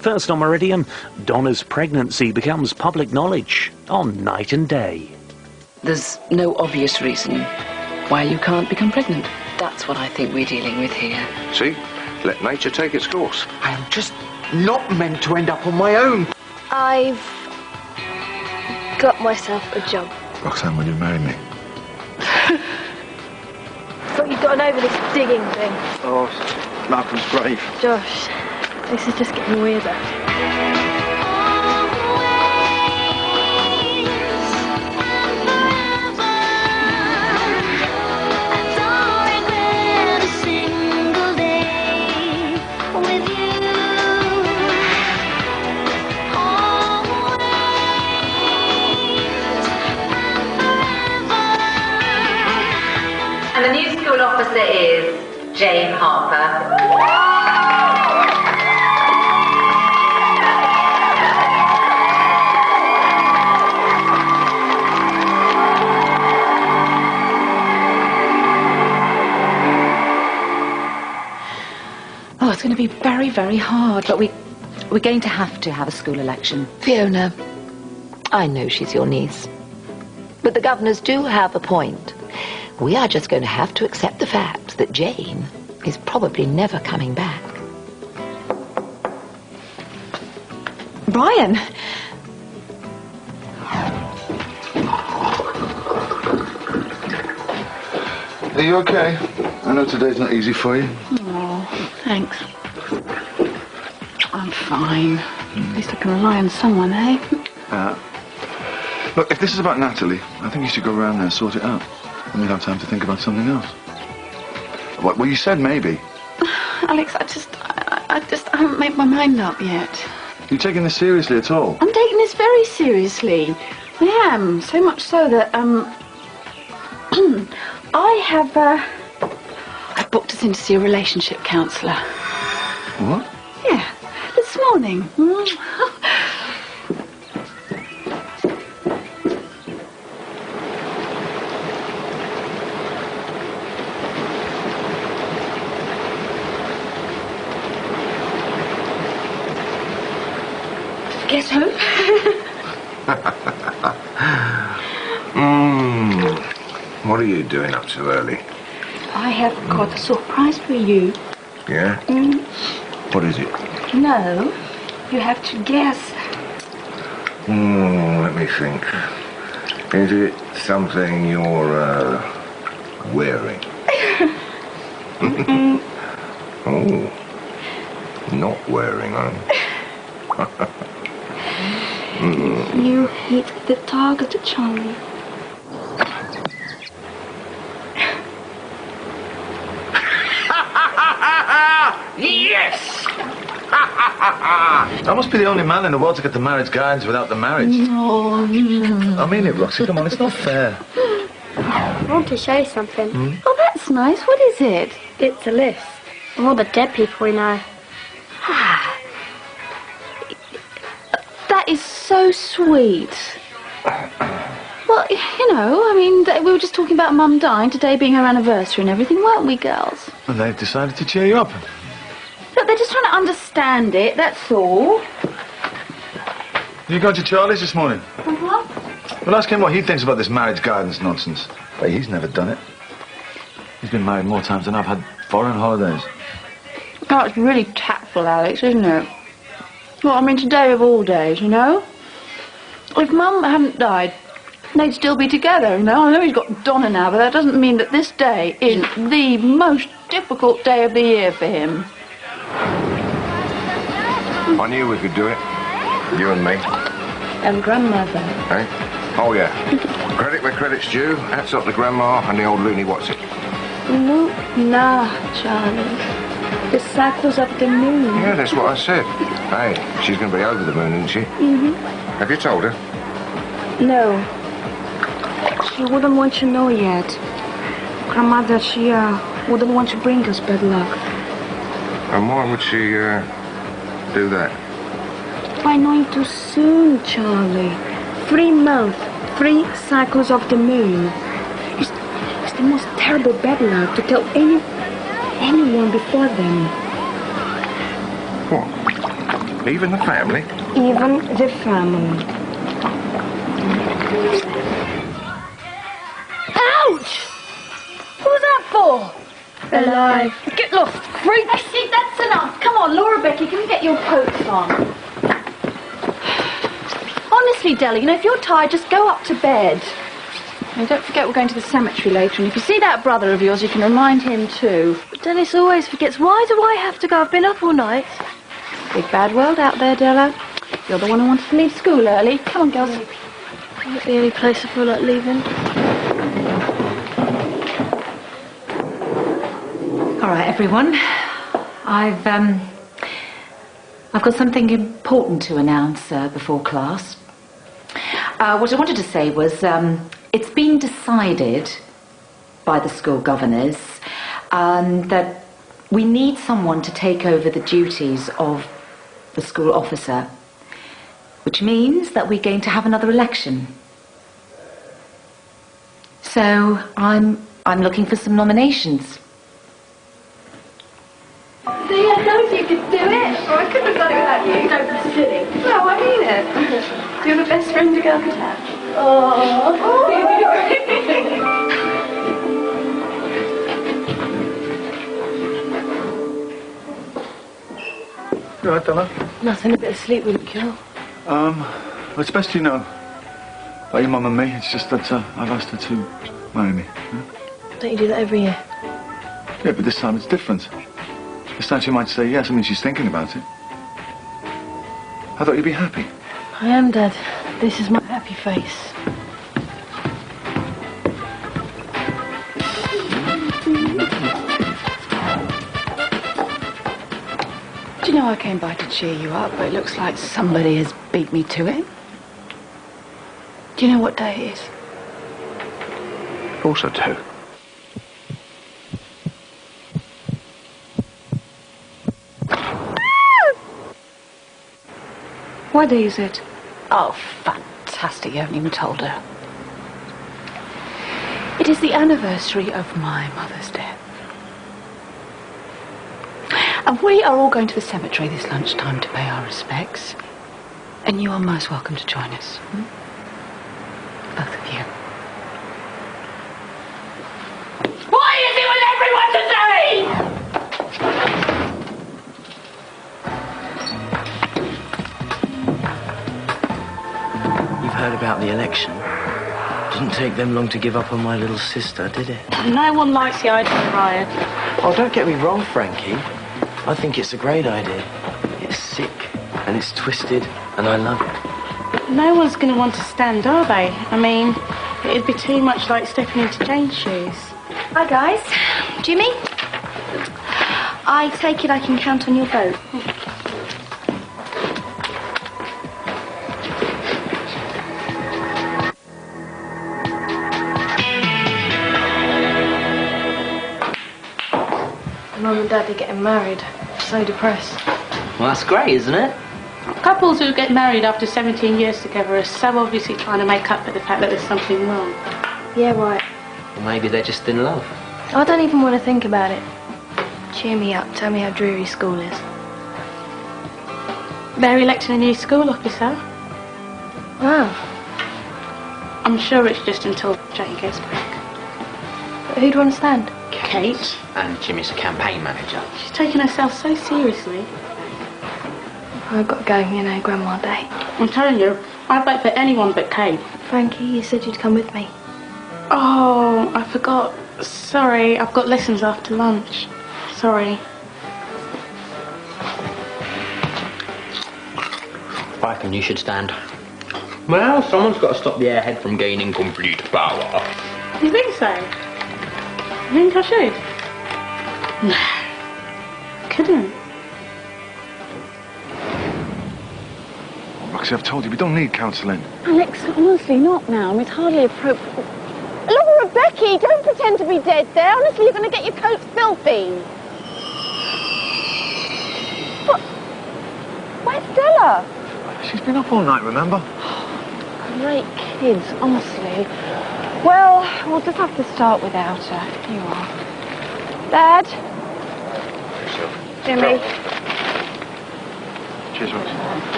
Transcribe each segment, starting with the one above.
First on Meridian, Donna's pregnancy becomes public knowledge on Night and Day. There's no obvious reason why you can't become pregnant. That's what I think we're dealing with here. See? Let nature take its course. I am just not meant to end up on my own. I've got myself a job. Roxanne, will you marry me? Thought you'd gotten over this digging thing. Oh, Malcolm's brave. Josh, this is just getting weirder. And the new school officer is Jane Harper. Oh, it's going to be very, very hard, but we're going to have a school election. Fiona, I know she's your niece, but the governors do have a point. We are just going to have to accept the fact that Jane is probably never coming back. Brian! Are you okay? I know today's not easy for you. Oh, thanks. I'm fine. At least I can rely on someone, eh? Look, if this is about Natalie, I think you should go around there and sort it out. And we'll have time to think about something else. What? Well, you said maybe. Alex, I haven't made my mind up yet. You taking this seriously at all? I'm taking this very seriously. I am. So much so that, I've booked us in to see a relationship counsellor. What? Yeah, this morning. Guess who? What are you doing up so early? I have got a surprise for you. Yeah? What is it? No, you have to guess. Let me think. Is it something you're, wearing? Oh, not wearing, huh? You hit the target, Charlie. Yes! I must be the only man in the world to get the marriage guidance without the marriage. No. I mean it, Roxy. Come on, it's not fair. I want to show you something. Oh, that's nice. What is it? It's a list of all the dead people we know. That is so sweet. Well, you know, I mean, we were just talking about Mum dying, today being her anniversary and everything, weren't we, girls? And they've decided to cheer you up. Look, they're just trying to understand it, that's all. You gone to Charlie's this morning? Uh-huh. Well, ask him what he thinks about this marriage guidance nonsense. But he's never done it. He's been married more times than I've had foreign holidays. Oh, it's really tactful, Alex, isn't it? Well, I mean, today of all days, you know? If Mum hadn't died, they'd still be together, you know? I know he's got Donna now, but that doesn't mean that this day is the most difficult day of the year for him. I knew we could do it. You and me. And Grandmother. Eh? Oh, yeah. Credit where credit's due. Hats up to Grandma and the old loony what's it. No, nah, Charlie. The cycles of the moon. Yeah, that's what I said. Hey, she's going to be over the moon, isn't she? Mm-hmm. Have you told her? No. She wouldn't want to know yet. Grandmother, she wouldn't want to bring us bad luck. And why would she do that? By knowing too soon, Charlie. 3 months, 3 cycles of the moon. It's the most terrible bad luck to tell anyone before them. What? Even the family? Even the family. Ouch! What was that for? Alive. Get lost, freak! I see, that's enough. Come on, Laura Becky, can we get your coats on? Honestly, Della, you know, if you're tired, just go up to bed. And don't forget we're going to the cemetery later, and if you see that brother of yours, you can remind him too. But Dennis always forgets. Why do I have to go? I've been up all night. Big bad world out there, Della. You're the one who wanted to leave school early. Come on, girls. Not the only place I feel like leaving. All right, everyone. I've got something important to announce before class. What I wanted to say was it's been decided by the school governors that we need someone to take over the duties of the school officer, which means that we're going to have another election. So I'm looking for some nominations. See, I told you could do it. Or I couldn't have done it without you. Don't be silly. No, I mean it. You're the best friend a girl could have. Oh. You all right, Della? Nothing, a bit of sleep wouldn't kill. Well, it's best you know. About your mum and me, it's just that I've asked her to marry me. Yeah? Don't you do that every year? Yeah, but this time it's different. This time she might say yes. I mean, she's thinking about it. I thought you'd be happy. I am, Dad. This is my happy face. Do you know I came by to cheer you up, but it looks like somebody has beat me to it. Do you know what day it is? Of course I do. What day is it? Oh, fantastic. You haven't even told her. It is the anniversary of my mother's death. And we are all going to the cemetery this lunchtime to pay our respects. And you are most welcome to join us. Both of you. Why is it with everyone to say? You've heard about the election. Didn't take them long to give up on my little sister, did it? No one likes the idea of riot. Oh, don't get me wrong, Frankie. I think it's a great idea. It's sick, and it's twisted, and I love it. No one's going to want to stand, are they? I mean, it'd be too much like stepping into Jane's shoes. Hi, guys. Jimmy? I take it I can count on your vote. Mum and Dad are getting married. So depressed. Well, that's great, isn't it? Couples who get married after 17 years together are so obviously trying to make up for the fact that there's something wrong. Yeah, right. Or maybe they're just in love. I don't even want to think about it. Cheer me up. Tell me how dreary school is. They're electing a new school officer. Wow. I'm sure it's just until Jane gets back. But who'd want to stand? Kate. And Jimmy's a campaign manager. She's taking herself so seriously. I've got to go, you know, Grandma Day. I'm telling you, I'd vote for anyone but Kate. Frankie, you said you'd come with me. Oh, I forgot. Sorry, I've got lessons after lunch. Sorry. I reckon you should stand. Well, someone's got to stop the airhead from gaining complete power. You think so? You think I should? No. Couldn't. Roxy, I've told you, we don't need counselling. Alex, honestly, not now. It's hardly appropriate. Laura, Becky, don't pretend to be dead there. Honestly, you're going to get your coat filthy. What? Where's Stella? She's been up all night, remember? Great kids, honestly. Well, we'll just have to start without her. Here you are. Dad? Jimmy? Cheers, Rox.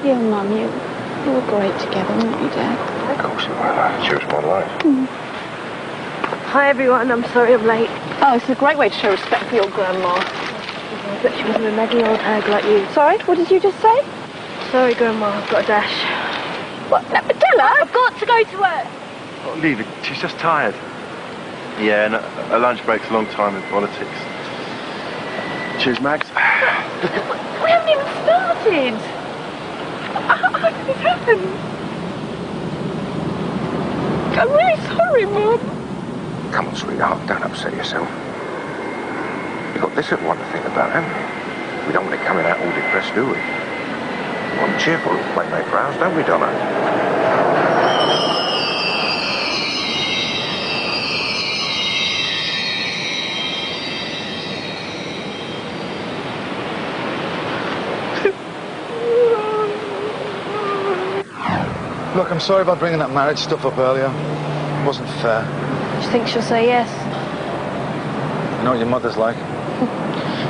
You and Mum, you were great together, weren't you, Dad? Of course you were. She was my life. Hi, everyone. I'm sorry I'm late. Oh, it's a great way to show respect for your grandma. But she wasn't a meggy old hag like you. Sorry, what did you just say? Sorry, Grandma. I've got a dash. What? No, Della! I've got to go to work. Oh, leave it. She's just tired. Yeah, and a lunch break's a long time in politics. Cheers, Max. We haven't even started. How did this happen? I'm really sorry, Mum. Come on, sweetheart, don't upset yourself. You've got this at one to think about, haven't you? We don't want it coming out all depressed, do we? Well, I'm cheerful, make brows, don't we, Donna? Look, I'm sorry about bringing that marriage stuff up earlier. It wasn't fair. Do you think she'll say yes? You know what your mother's like.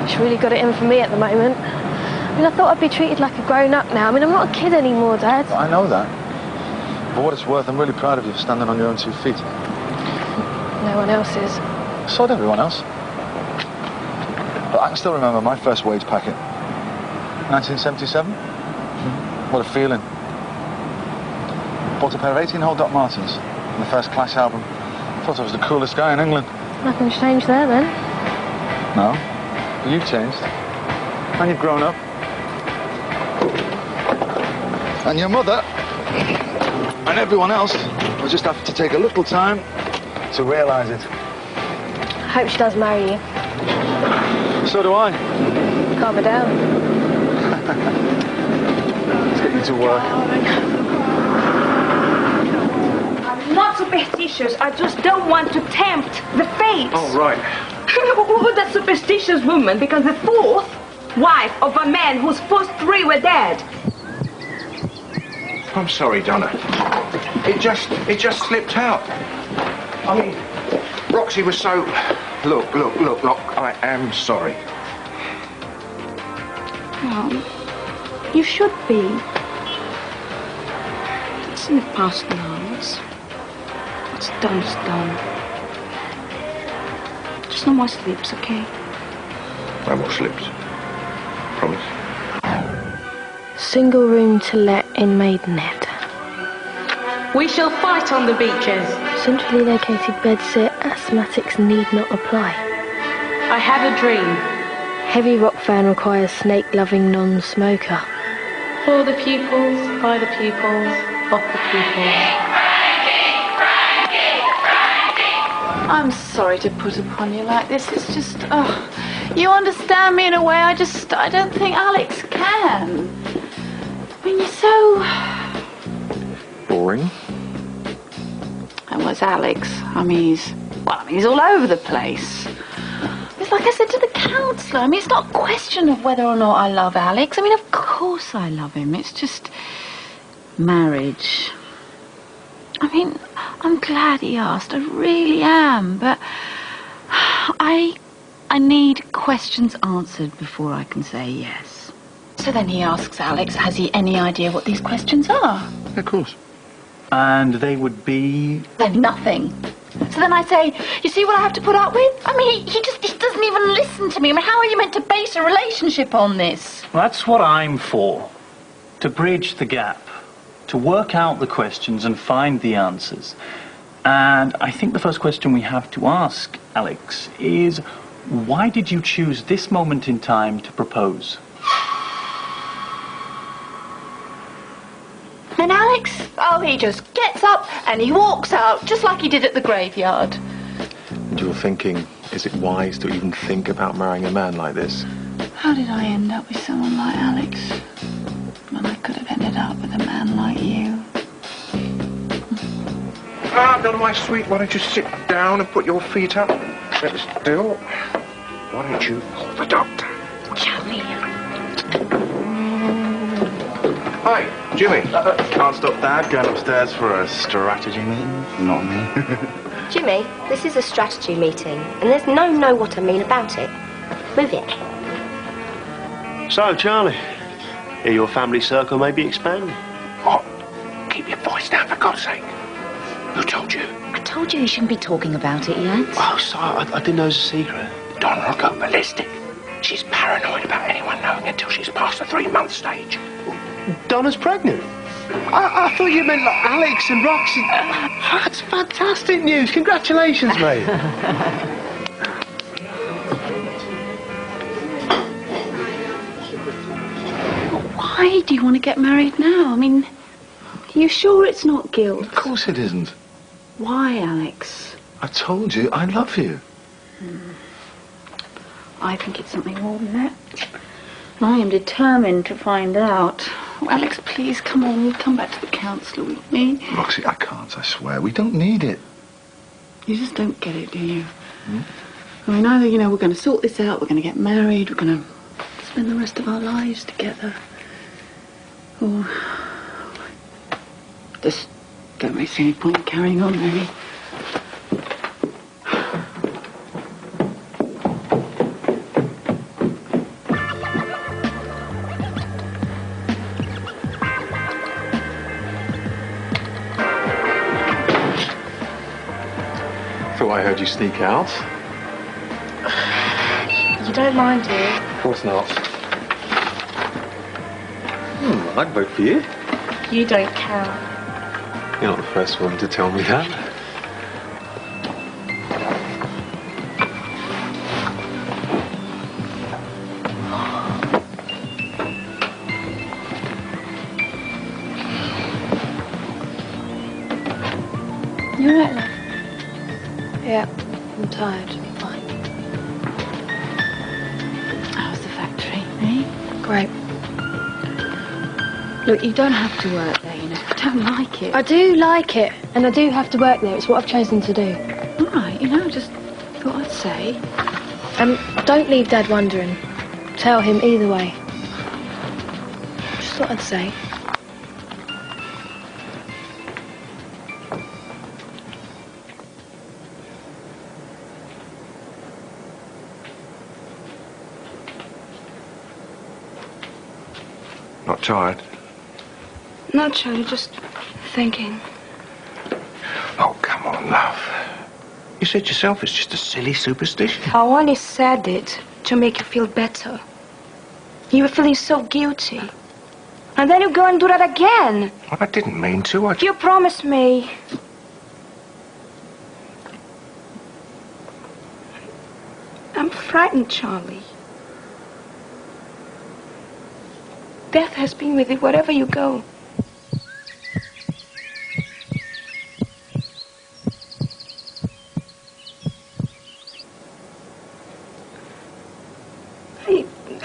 She's really got it in for me at the moment. I mean, I thought I'd be treated like a grown-up now. I mean, I'm not a kid anymore, Dad. I know that. For what it's worth, I'm really proud of you for standing on your own 2 feet. No one else is. So did everyone else. But I can still remember my first wage packet. 1977. What a feeling. Bought a pair of 18-hole Doc Martens and the first Clash album. Thought I was the coolest guy in England. Nothing's changed there, then. No. But you've changed. And you've grown up. And your mother and everyone else will just have to take a little time to realise it. I hope she does marry you. So do I. Calm her down. Let's get you to work. I'm not superstitious. I just don't want to tempt the fates. Oh, right. Who's that superstitious woman? Because the fourth wife of a man whose first 3 were dead. I'm sorry, Donna. It just slipped out. I mean, Roxy was so... Look, I am sorry. Well, you should be. It's in the past now. What's done's done. Just no more sleeps, okay? No more slips. Promise. Single room to let in Maidenhead. We shall fight on the beaches. Centrally located bedsit, asthmatics need not apply. I have a dream. Heavy rock fan requires snake-loving non-smoker. For the pupils, by the pupils, of the pupils. I'm sorry to put upon you like this. It's just, you understand me in a way I don't think Alex can. I mean, you're so... Boring. And what's Alex? I mean, he's all over the place. It's like I said to the counsellor. I mean, it's not a question of whether or not I love Alex. I mean, of course I love him. It's just marriage. I mean, I'm glad he asked. I really am. But I need questions answered before I can say yes. So then he asks Alex, has he any idea what these questions are? Of course. And they would be... Then nothing. So then I say, you see what I have to put up with? I mean, he doesn't even listen to me. I mean, how are you meant to base a relationship on this? Well, that's what I'm for. To bridge the gap. To work out the questions and find the answers. And I think the first question we have to ask, Alex, is why did you choose this moment in time to propose? And Alex, he just gets up and he walks out, just like he did at the graveyard. And you're thinking, is it wise to even think about marrying a man like this? How did I end up with someone like Alex? When I could have ended up with a man like you. Donna, my sweet, why don't you sit down and put your feet up? Sit still. Why don't you call the doctor? Shall we? Hi, Jimmy. Can't stop Dad going upstairs for a strategy meeting. Not me. Jimmy, this is a strategy meeting, and there's no know what I mean about it. Move it. So, Charlie, hear your family circle may be expanding. What? Keep your voice down, for God's sake. Who told you? I told you shouldn't be talking about it yet. Oh, sorry, I didn't know it was a secret. Donna will go ballistic. She's paranoid about anyone knowing until she's past the 3-month stage. Donna's pregnant. I thought you meant like Alex and Roxy. That's fantastic news. Congratulations, mate. Why do you want to get married now? I mean, are you sure it's not guilt? Of course it isn't. Why, Alex? I told you, I love you. I think it's something more than that. I am determined to find out. Oh, Alex, please, come on. Come back to the council with me. Roxy, I can't, I swear. We don't need it. You just don't get it, do you? I mean, either, you know, we're going to sort this out, we're going to get married, we're going to spend the rest of our lives together. Or just don't really see any point in carrying on, really. I heard you sneak out. You don't mind, do you? Of course not. I'd vote for you. You don't count. You're not the first one to tell me that. You all right, love? Yeah, I'm tired. Fine. How's the factory, eh? Great. Look, you don't have to work there, you know. I don't like it. I do like it, and I do have to work there. It's what I've chosen to do. All right, you know, I just thought I'd say. Don't leave Dad wondering. Tell him either way. Just thought I'd say. Not tired? No, Charlie, just thinking. Oh, come on, love. You said yourself it's just a silly superstition. I only said it to make you feel better. You were feeling so guilty. And then you go and do that again. Well, I didn't mean to. You promised me. I'm frightened, Charlie. Death has been with you wherever you go.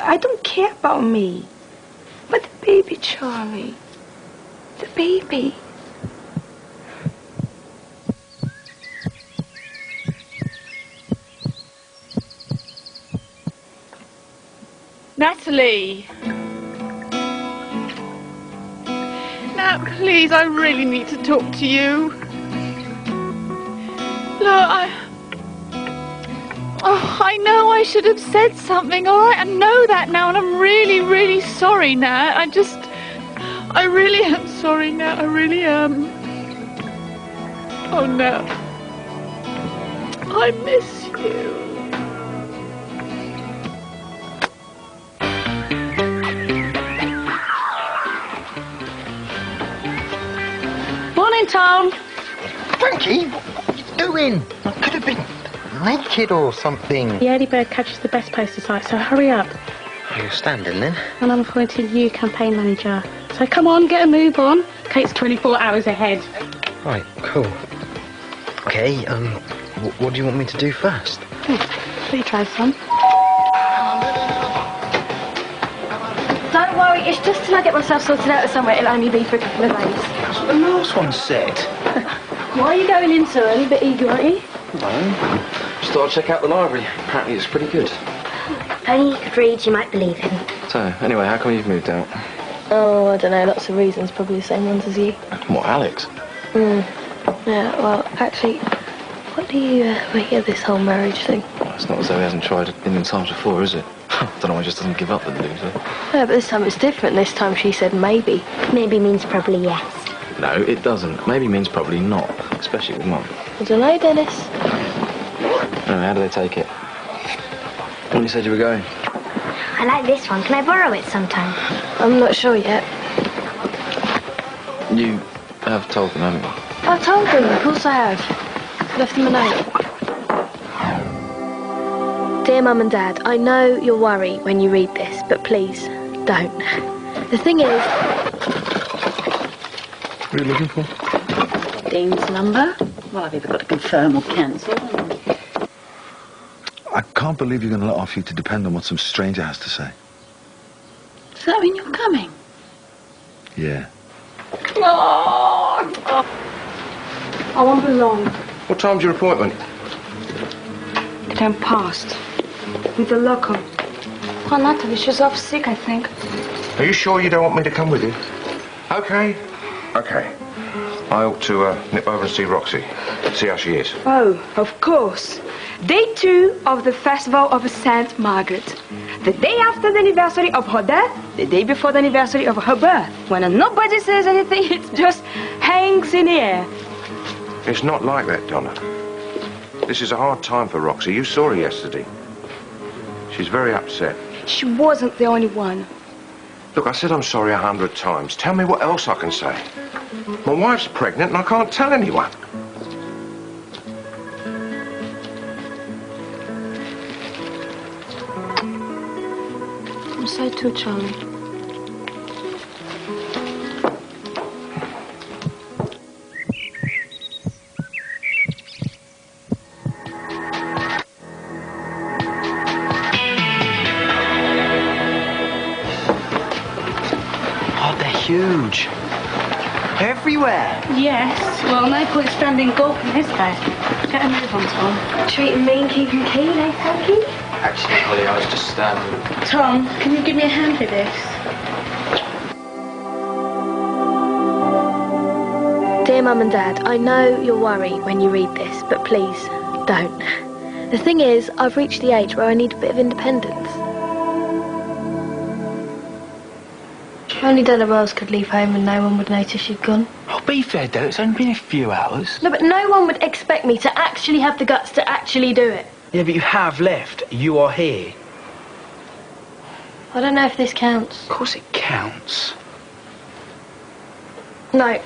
I don't care about me. But the baby, Charlie. The baby. Natalie! Nat, please, I really need to talk to you. Look, I know I should have said something, all right? I know that now, and I'm really, really sorry, Nat. I really am sorry, Nat. I really am. Oh, Nat. I miss you. Morning, Tom. Frankie, what are you doing? I could have been naked or something. The early bird catches the best postal site, so hurry up. Oh, you're standing then? And I'm appointing you campaign manager. So come on, get a move on. Kate's 24 hours ahead. Right, cool. Okay, what do you want me to do first? Let me try some. Don't worry, it's just till I get myself sorted out of somewhere. It'll only be for a couple of days. That's what the last one said. Why are you going in so early? Bit eager, aren't you? No. Just thought I'd check out the library. Apparently it's pretty good. If only you could read, you might believe him. So, anyway, how come you've moved out? Oh, I don't know, lots of reasons. Probably the same ones as you. What, Alex? Yeah, well, actually, What do you make of this whole marriage thing? Well, it's not as though he hasn't tried a million times before, is it? I don't know why he just doesn't give up, the loser. Yeah, but this time it's different. This time she said maybe. Maybe means probably yes. No, it doesn't. Maybe means probably not, especially with Mum. I don't know, Dennis. How do they take it? When you said you were going? I like this one. Can I borrow it sometime? I'm not sure yet. You have told them, haven't you? I've told them, of course I have. Left them a note. Dear Mum and Dad, I know you'll worry when you read this, but please, don't. The thing is... What are you looking for? Dean's number. Well, I've either got to confirm or cancel. I can't believe you're going to let off you to depend on what some stranger has to say. Does that mean you're coming? Yeah. Oh. I won't be long. What time's your appointment? 10 past. With the local. Oh, Natalie, she's off sick, I think. Are you sure you don't want me to come with you? Okay. Okay. I ought to nip over and see Roxy. See how she is. Oh, of course. Day 2 of the Festival of St. Margaret. The day after the anniversary of her death, the day before the anniversary of her birth. When nobody says anything, it just hangs in the air. It's not like that, Donna. This is a hard time for Roxy. You saw her yesterday. She's very upset. She wasn't the only one. Look, I said I'm sorry 100 times. Tell me what else I can say. My wife's pregnant and I can't tell anyone. I'm sorry too, Charlie. Oh, they're huge. Everywhere. Yes. Well, no point standing gawk in this case. Get a move on, Tom. Treat him mean, keep him keen, eh, Frankie? Actually, Holly, I was just, Tom, can you give me a hand with this? Dear Mum and Dad, I know you'll worry when you read this, but please, don't. The thing is, I've reached the age where I need a bit of independence. Only Della Wells could leave home and no one would notice she'd gone. Oh, be fair, Dad, it's only been a few hours. No, but no one would expect me to actually have the guts to actually do it. Yeah, but you have left. You are here. I don't know if this counts. Of course it counts. No.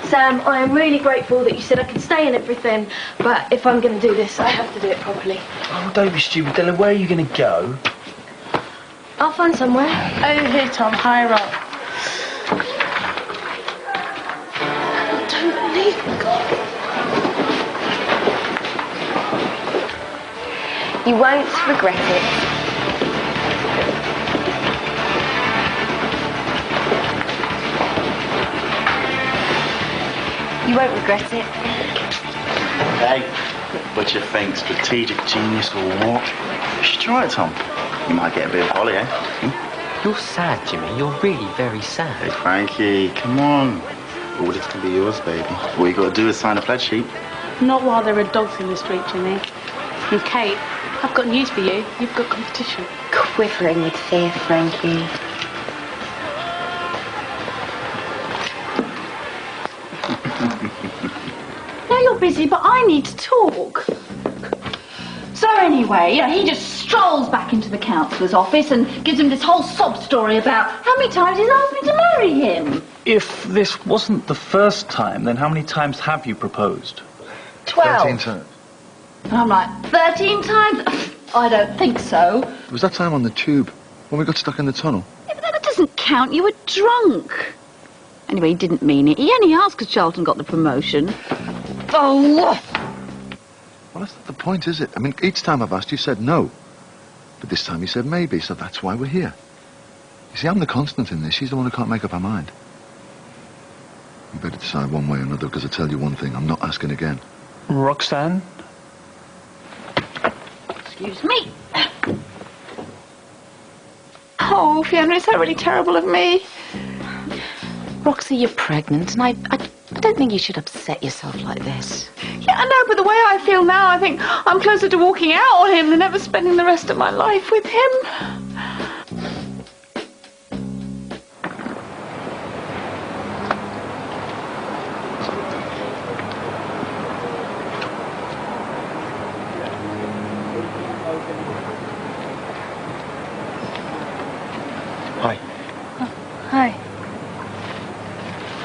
Sam, I am really grateful that you said I could stay and everything, but if I'm going to do this, I have to do it properly. Oh, don't be stupid, Della. Where are you going to go? I'll find somewhere. Over here, Tom, higher up. Don't leave me, God. You won't regret it. You won't regret it. Hey, what you think? Strategic genius or what? You should try it, Tom. You might get a bit of Holly, eh? You're sad, Jimmy. You're really very sad. Hey, Frankie, come on. All this can be yours, baby. All you got to do is sign a pledge sheet. Not while there are dogs in the street, Jimmy. And Kate, I've got news for you. You've got competition. Quivering with fear, Frankie. Now you're busy, but I need to talk. So anyway, he just strolls back into the councillor's office and gives him this whole sob story about how many times he's asked me to marry him. If this wasn't the first time, then how many times have you proposed? 12. 13 times. And I'm like, 13 times? I don't think so. It was that time on the tube, when we got stuck in the tunnel. Yeah, but that doesn't count. You were drunk. Anyway, he didn't mean it. He only asked because Charlton got the promotion. Oh! Well, that's not the point, is it? I mean, each time I've asked, you said no. But this time you said maybe, so that's why we're here. You see, I'm the constant in this. She's the one who can't make up her mind. You better decide one way or another, because I tell you one thing, I'm not asking again. Roxanne? Excuse me. Oh, Fiona, is that really terrible of me? Roxy, you're pregnant, and I don't think you should upset yourself like this. Yeah, I know, but the way I feel now, I think I'm closer to walking out on him than ever spending the rest of my life with him. Hi. Oh, hi.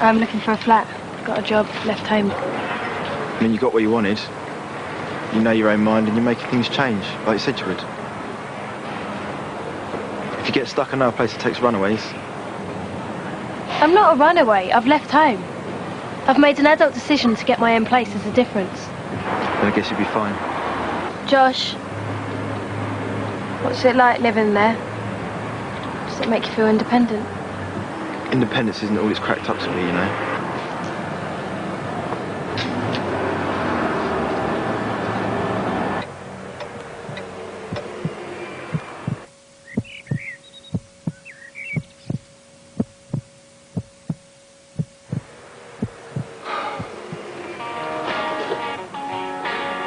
I'm looking for a flat. Got a job, left home. I mean, you got what you wanted. You know your own mind and you're making things change, like you said you would. If you get stuck in another place that takes runaways... I'm not a runaway. I've left home. I've made an adult decision to get my own place. There's a difference. then I guess you'd be fine. Josh, what's it like living there? Does it make you feel independent? Independence isn't all it's cracked up to be, you know.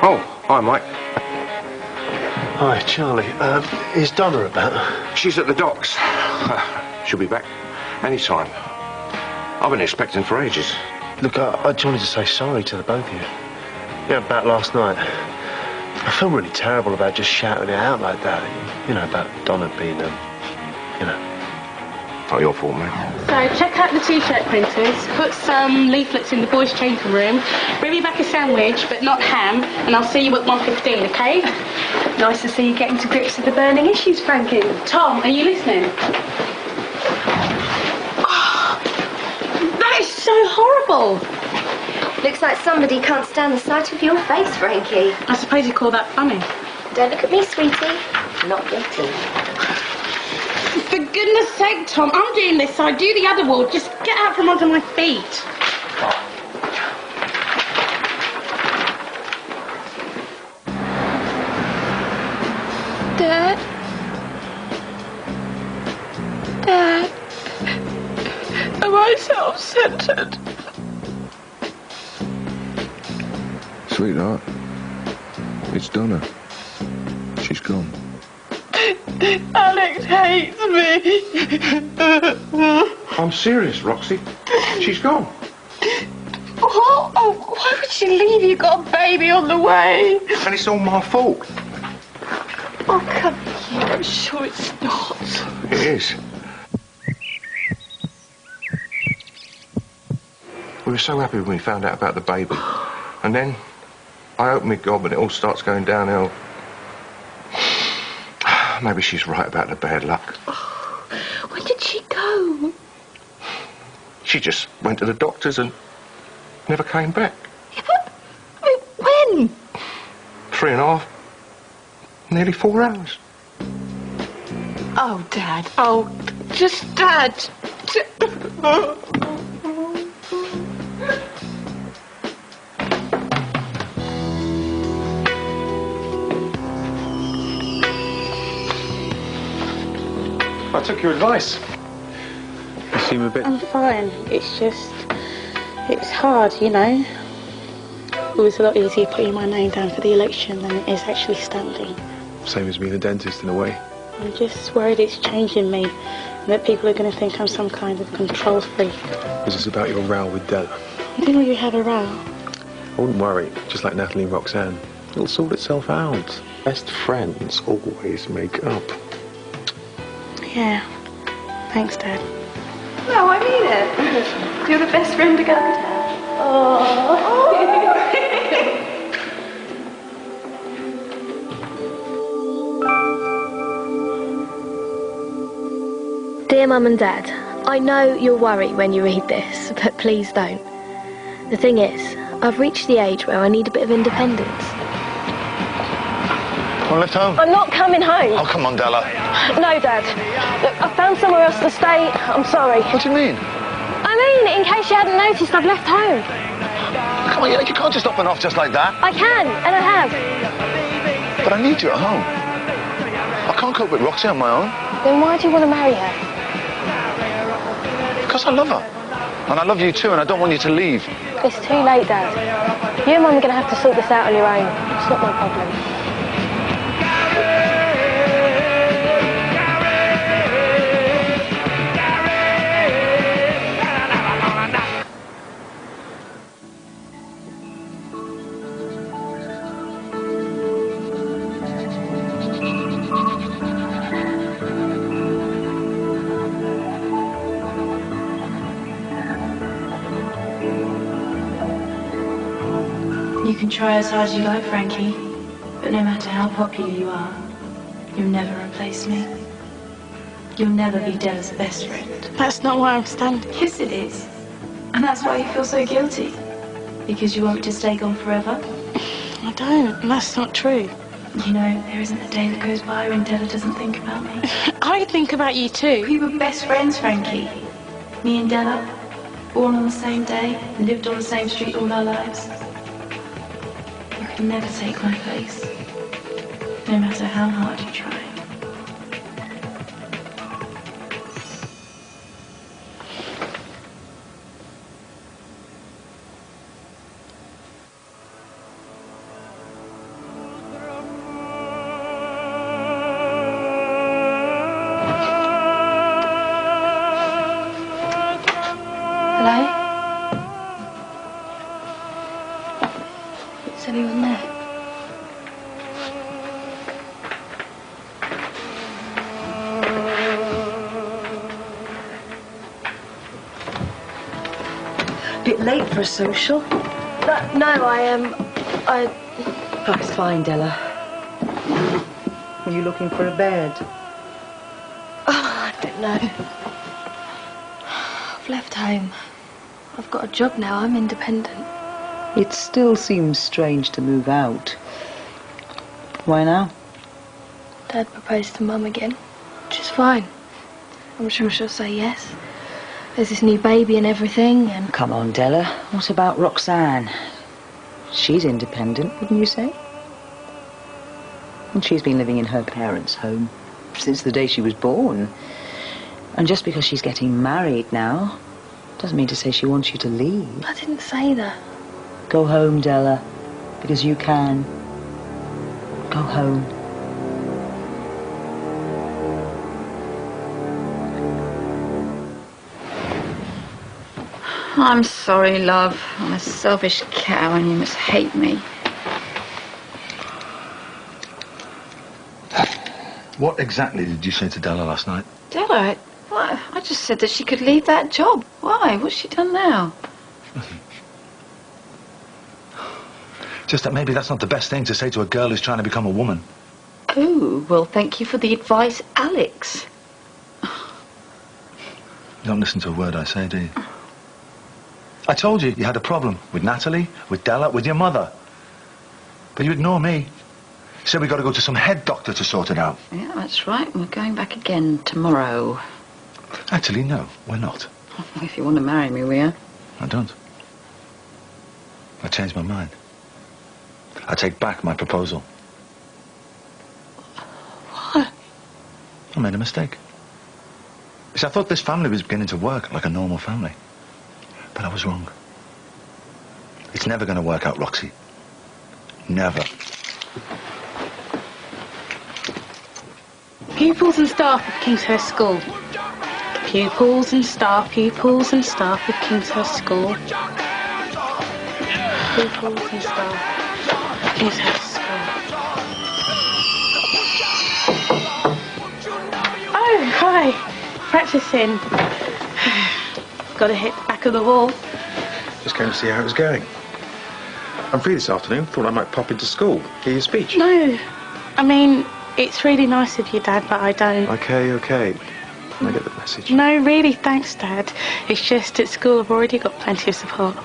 Oh, hi, Mike. Hi, Charlie. Is Donna about? She's at the docks. She'll be back any time. I've been expecting for ages. Look, I just wanted to say sorry to the both of you. Yeah, about last night. I feel really terrible about just shouting it out like that. You know, about Donna being, you know. Not your fault, mate. So check out the t-shirt printers, put some leaflets in the boys' changing room, bring me back a sandwich, but not ham, and I'll see you at 1:15, okay? Nice to see you getting to grips with the burning issues, Frankie. Tom, are you listening? Oh, that is so horrible. Looks like somebody can't stand the sight of your face, Frankie. I suppose you call that funny. Don't look at me, sweetie. Not guilty. For goodness sake, Tom, I'm doing this side, do the other wall. Just get out from under my feet. Dad? Dad? Am I self-centered? Sweetheart, it's Donna. She's gone. Alex hates me. I'm serious, Roxy. She's gone. Oh, why would she leave? You got a baby on the way. And it's all my fault. Oh, come here. I'm sure it's not. It is. We were so happy when we found out about the baby. And then I open my gob and it all starts going downhill. Maybe she's right about the bad luck. Oh, when did she go? She just went to the doctors and never came back. Yeah, but, I mean, when? 3.5, nearly 4 hours. Oh, Dad. Oh, just Dad. I took your advice. You seem a bit... I'm fine. It's hard, you know. It was a lot easier putting my name down for the election than it is actually standing. Same as being a dentist in a way. I'm just worried it's changing me and that people are going to think I'm some kind of control freak. Was this about your row with Della? You didn't really have a row. I wouldn't worry, just like Natalie and Roxanne. It'll sort itself out. Best friends always make up. Yeah. Thanks, Dad. No, I mean it. You're the best friend a girl could have. Oh. Dear Mum and Dad, I know you'll worry when you read this, but please don't. The thing is, I've reached the age where I need a bit of independence. I left home. I'm not coming home. Oh, come on, Della. No, Dad. Look, I found somewhere else to stay. I'm sorry. What do you mean? I mean, in case you hadn't noticed, I've left home. Come on, you can't just up and off just like that. I can, and I have. But I need you at home. I can't cope with Roxy on my own. Then why do you want to marry her? Because I love her. And I love you too, and I don't want you to leave. It's too late, Dad. You and Mum are going to have to sort this out on your own. It's not my problem. You can try as hard as you like, Frankie, but no matter how popular you are, you'll never replace me. You'll never be Della's best friend. That's not why I'm standing. Yes, it is. And that's why you feel so guilty. Because you want me to stay gone forever? I don't, and that's not true. You know, there isn't a day that goes by when Della doesn't think about me. I think about you too. We were best friends, Frankie. Me and Della, born on the same day, lived on the same street all our lives. You could never take my place, no matter how hard you try. Hello? Is anyone there? Bit late for a social. No, I Oh, it's fine, Della. Are you looking for a bed? I don't know. I've left home. I've got a job now. I'm independent. It still seems strange to move out. Why now? Dad proposed to Mum again, which is fine. I'm sure she'll say yes. There's this new baby and everything, and... Come on, Della. What about Roxanne? She's independent, wouldn't you say? And she's been living in her parents' home since the day she was born. And just because she's getting married now doesn't mean to say she wants you to leave. I didn't say that. Go home, Della, because you can. Go home. I'm sorry, love. I'm a selfish cow and you must hate me. What exactly did you say to Della last night? Della, I just said that she could leave that job. Why? What's she done now? Just that maybe that's not the best thing to say to a girl who's trying to become a woman. Oh, well, thank you for the advice, Alex. You don't listen to a word I say, do you? I told you had a problem with Natalie, with Della, with your mother. But you ignore me. Said we got to go to some head doctor to sort it out. Yeah, that's right. We're going back again tomorrow. Actually, no, we're not. If you want to marry me, we are. I don't. I changed my mind. I take back my proposal. What? I made a mistake. See, I thought this family was beginning to work like a normal family. But I was wrong. It's never going to work out, Roxy. Never. Pupils and staff of Kingshurst School. Pupils and staff of Kingshurst School. Pupils and staff of Kingshurst School. Oh, hi. Practicing. Got to hit the back of the wall. Just came to see how it was going. I'm free this afternoon. Thought I might pop into school, hear your speech. No, I mean, it's really nice of you, Dad, but I don't. Okay. I get the message. No, really, thanks, Dad. It's just at school I've already got plenty of support.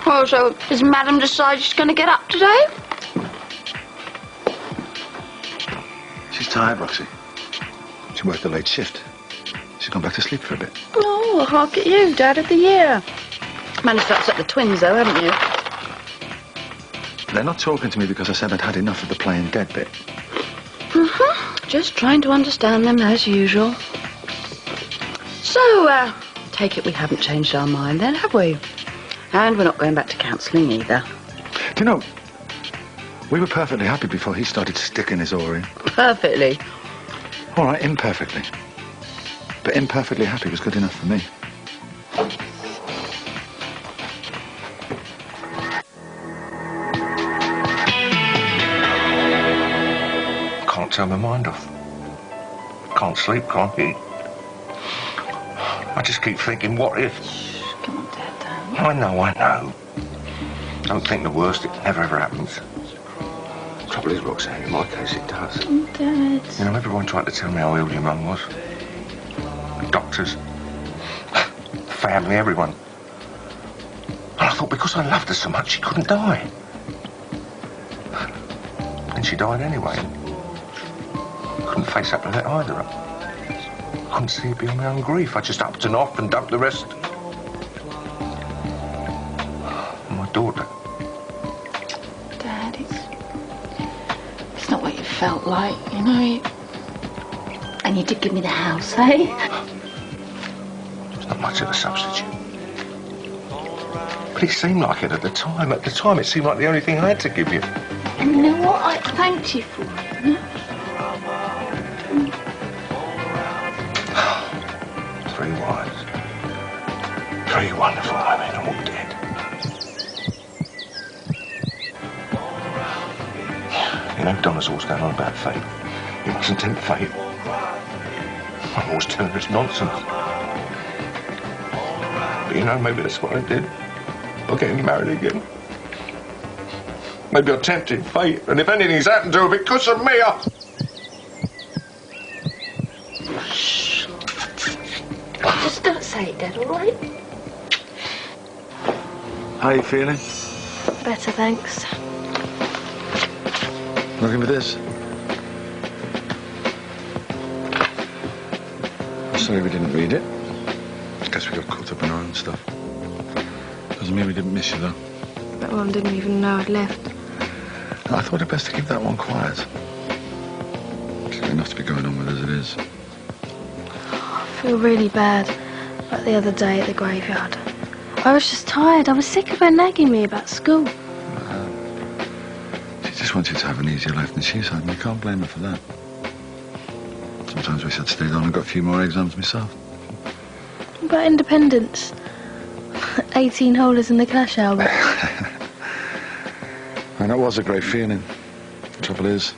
Oh, so has Madam decided she's going to get up today? She's tired, Roxy. She worked a late shift. She's gone back to sleep for a bit. Oh, hark at you, Dad of the Year. Managed to upset the twins, though, haven't you? They're not talking to me because I said I'd had enough of the playing dead bit. Just trying to understand them as usual. So, take it we haven't changed our mind then, have we? And we're not going back to counselling either. Do you know, we were perfectly happy before he started sticking his oar in. Perfectly. All right, imperfectly. But imperfectly happy was good enough for me. Can't turn my mind off. Can't sleep, can't eat. I just keep thinking, what if? Come on, Dad, don't. I know. Don't think the worst, it never ever happens. Trouble is, Roxanne, in my case it does. Oh, Dad. You know, everyone tried to tell me how ill your mum was. The doctors, family, everyone. And I thought because I loved her so much, she couldn't die. And she died anyway. Couldn't face up to that either. I couldn't see it beyond my own grief. I just upped and off and dumped the rest. And my daughter. Dad, it's not what you felt like, you know. And you did give me the house, eh? It's not much of a substitute. But it seemed like it at the time. At the time, it seemed like the only thing I had to give you. And you know what? I thanked you for it, you know? 3 wives. 3 wonderful women, all dead. You know, Donna's always going on about fate. You mustn't tempt fate. I'm always telling her it's nonsense. But you know, maybe that's what I did. By getting married again. Maybe I tempted fate, and if anything's happened to her because of me, Shh. Just don't say it, Dad, all right? How are you feeling? Better, thanks. Looking for this? Sorry we didn't read it. Guess we got caught up in our own stuff. Doesn't mean we didn't miss you, though. But Mum didn't even know I'd left. I thought it best to keep that one quiet. There's enough to be going on with as it is. I feel really bad, like the other day at the graveyard. I was just tired. I was sick of her nagging me about school. She just wants you to have an easier life than she's had, and you can't blame her for that. Sometimes wish I'd stayed on and got a few more exams myself. What about independence? 18 holders in the Clash album. And that was a great feeling. The trouble is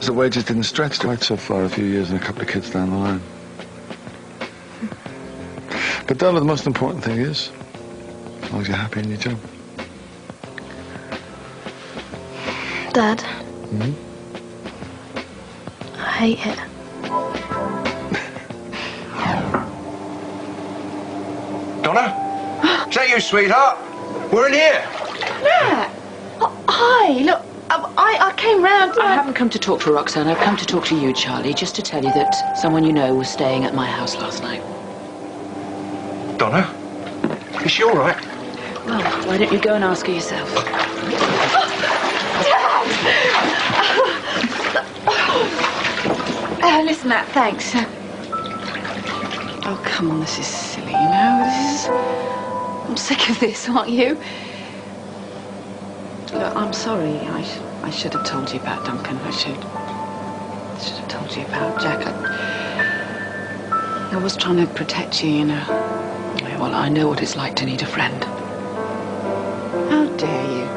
the wages didn't stretch quite so far a few years and a couple of kids down the line. But Della, the most important thing is, as long as you're happy in your job. Dad. I hate it. Donna? Is that you, sweetheart? We're in here. Matt! Oh, hi, look, I came round. I haven't come to talk to Roxanne. I've come to talk to you, Charlie, just to tell you that someone you know was staying at my house last night. Donna? Is she all right? Well, why don't you go and ask her yourself? Listen, Matt, thanks. Oh, come on, this is silly, you know? I'm sick of this, aren't you? Look, I'm sorry. I should have told you about Duncan. I should have told you about Jack. I was trying to protect you, you know. Well, I know what it's like to need a friend. How dare you?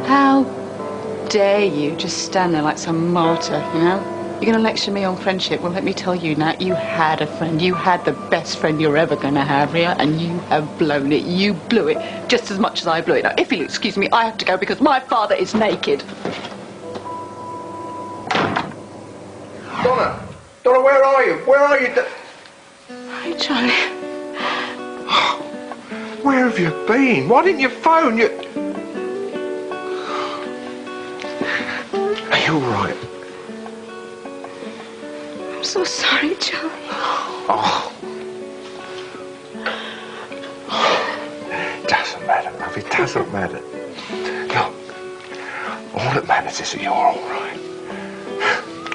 How dare you just stand there like some martyr, you know? You're going to lecture me on friendship. Well, let me tell you, Nat, you had a friend. You had the best friend you're ever going to have, Ria, and you have blown it. You blew it just as much as I blew it. Now, if you'll excuse me, I have to go because my father is naked. Donna! Donna, where are you? Where are you? Hi, Charlie. Where have you been? Why didn't you phone? Are you all right? I'm so sorry, Charlie. Oh. It doesn't matter, love. It doesn't matter. Look, All that matters is that you're all right.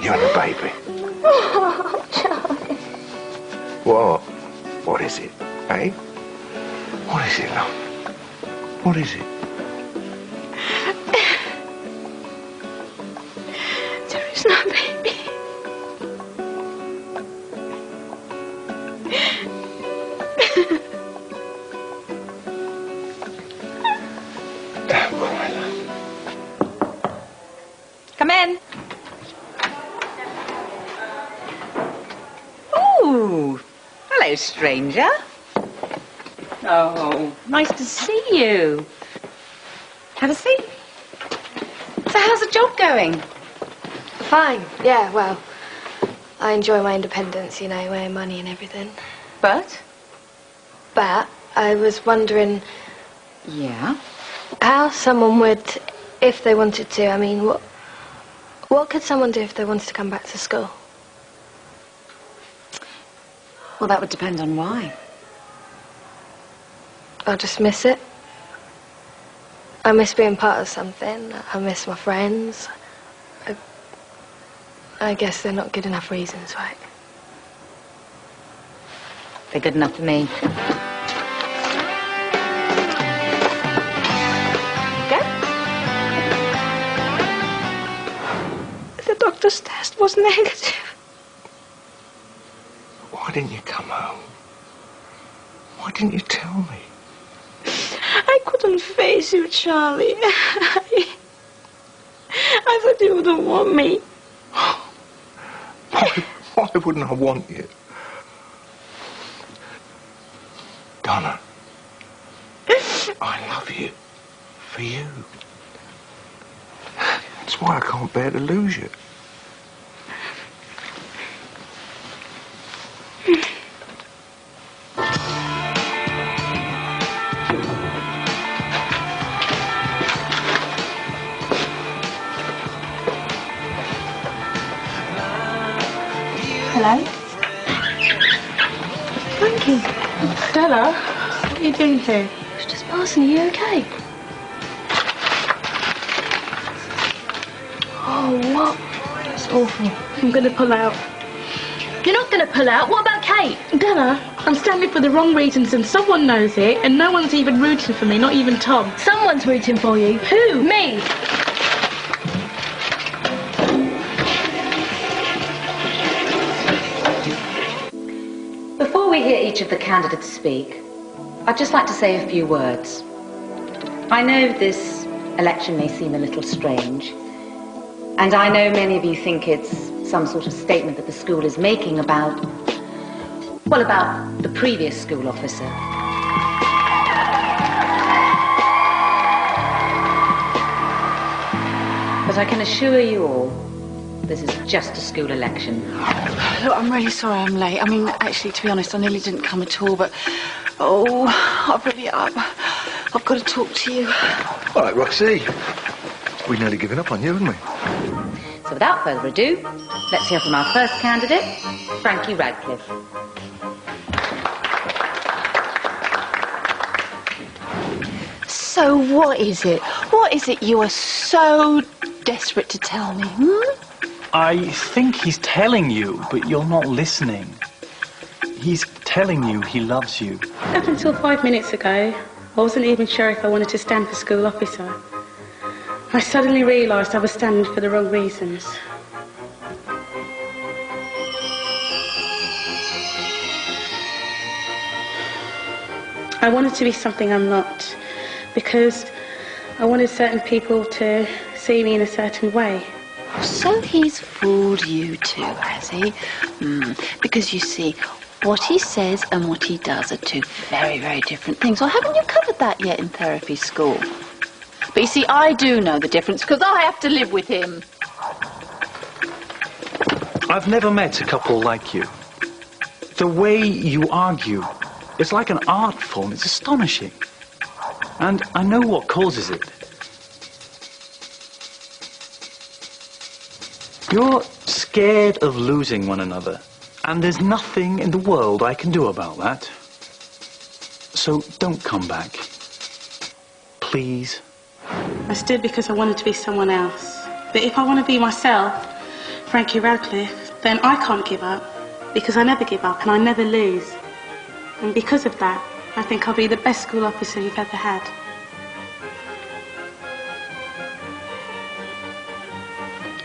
You and the baby. Oh, Charlie. What? What is it, eh? What is it, love? What is it? There is no baby. Don't cry, love. Come in. Ooh, hello, stranger. Oh, nice to see you. Have a seat. So how's the job going? Fine, yeah, well, I enjoy my independence, you know, my money and everything. But? But I was wondering... Yeah? How someone would, if they wanted to, I mean, what could someone do if they wanted to come back to school? Well, that would depend on why. I'll just miss it. I miss being part of something. I miss my friends. I guess they're not good enough reasons, right? They're good enough for me. Go. The doctor's test was negative. Why didn't you come home? Why didn't you tell me? I couldn't face you, Charlie. I thought you wouldn't want me. Why wouldn't I want you? Donna, I love you. For you. That's why I can't bear to lose you. Hello? Frankie. Stella, what are you doing here? I was just passing. Are you okay? Oh, what? That's awful. I'm going to pull out. You're not going to pull out? What about Kate? Della, I'm standing for the wrong reasons and someone knows it and no one's even rooting for me, not even Tom. Someone's rooting for you. Who? Me. Before we hear each of the candidates speak, I'd just like to say a few words. I know this election may seem a little strange, and I know many of you think it's some sort of statement that the school is making about the previous school officer. But I can assure you all, this is just a school election. Look, I'm really sorry I'm late. I mean, actually, to be honest, I nearly didn't come at all, but... Oh, I'll bring it up. I've got to talk to you. All right, Roxy. We'd nearly given up on you, hadn't we? So without further ado, let's hear from our first candidate, Frankie Radcliffe. So what is it? What is it you are so desperate to tell me, I think he's telling you, but you're not listening. He's telling you he loves you. Up until 5 minutes ago, I wasn't even sure if I wanted to stand for school officer. I suddenly realised I was standing for the wrong reasons. I wanted to be something I'm not, because I wanted certain people to see me in a certain way. So he's fooled you too, has he? Because you see, what he says and what he does are two very, very different things. Or haven't you covered that yet in therapy school? But you see, I do know the difference because I have to live with him. I've never met a couple like you. The way you argue, it's like an art form. It's astonishing. And I know what causes it. You're scared of losing one another, and there's nothing in the world I can do about that. So don't come back. Please. I stood because I wanted to be someone else. But if I want to be myself, Frankie Radcliffe, then I can't give up. Because I never give up and I never lose. And because of that, I think I'll be the best school officer you've ever had.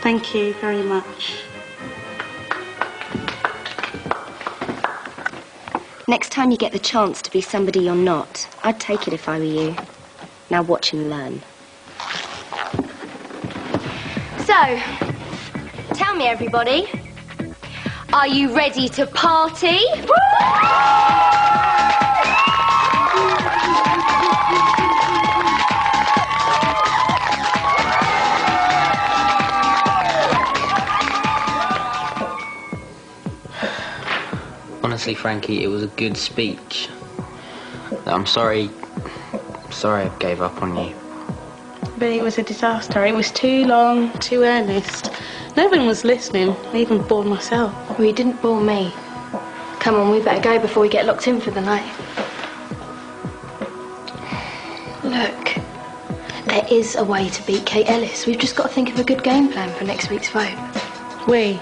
Thank you very much. Next time you get the chance to be somebody you're not, I'd take it if I were you. Now watch and learn. So, tell me everybody, are you ready to party? Honestly, Frankie, it was a good speech. I'm sorry I gave up on you. But it was a disaster. It was too long, too earnest. No one was listening. I even bored myself. Well, you didn't bore me. Come on, we better go before we get locked in for the night. Look, there is a way to beat Kate Ellis. We've just got to think of a good game plan for next week's vote. We?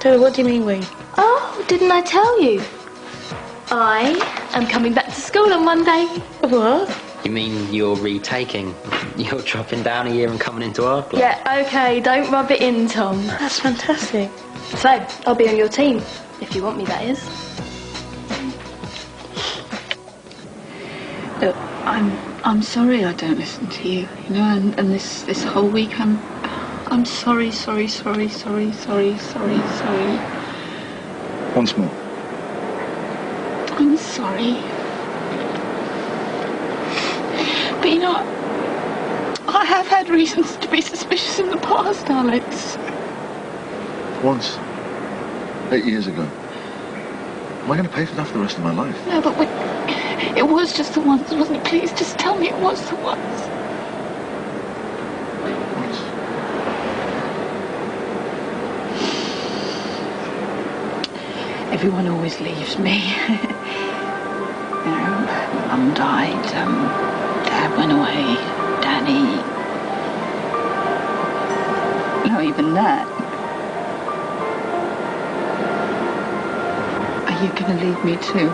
Taylor, what do you mean we? Oh, didn't I tell you? I am coming back to school on Monday. What? You mean you're retaking? You're dropping down a year and coming into our club? Yeah, okay, don't rub it in, Tom. That's fantastic. So, I'll be on your team, if you want me, that is. Look, I'm sorry I don't listen to you, you know, and this whole week I'm sorry. Once more. I'm sorry. But you know, I have had reasons to be suspicious in the past, Alex. Once. 8 years ago. Am I going to pay for that for the rest of my life? No, but it was just the once, wasn't it? Please, just tell me it was the once. Everyone always leaves me. You know, Mum died, Dad went away, Danny. No, even that. Are you going to leave me too?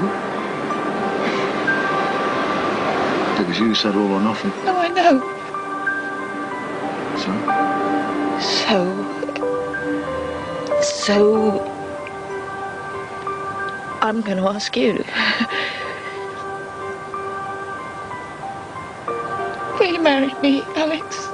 Because you said all or nothing. No, I know. So, I'm going to ask you. Will you marry me, Alex?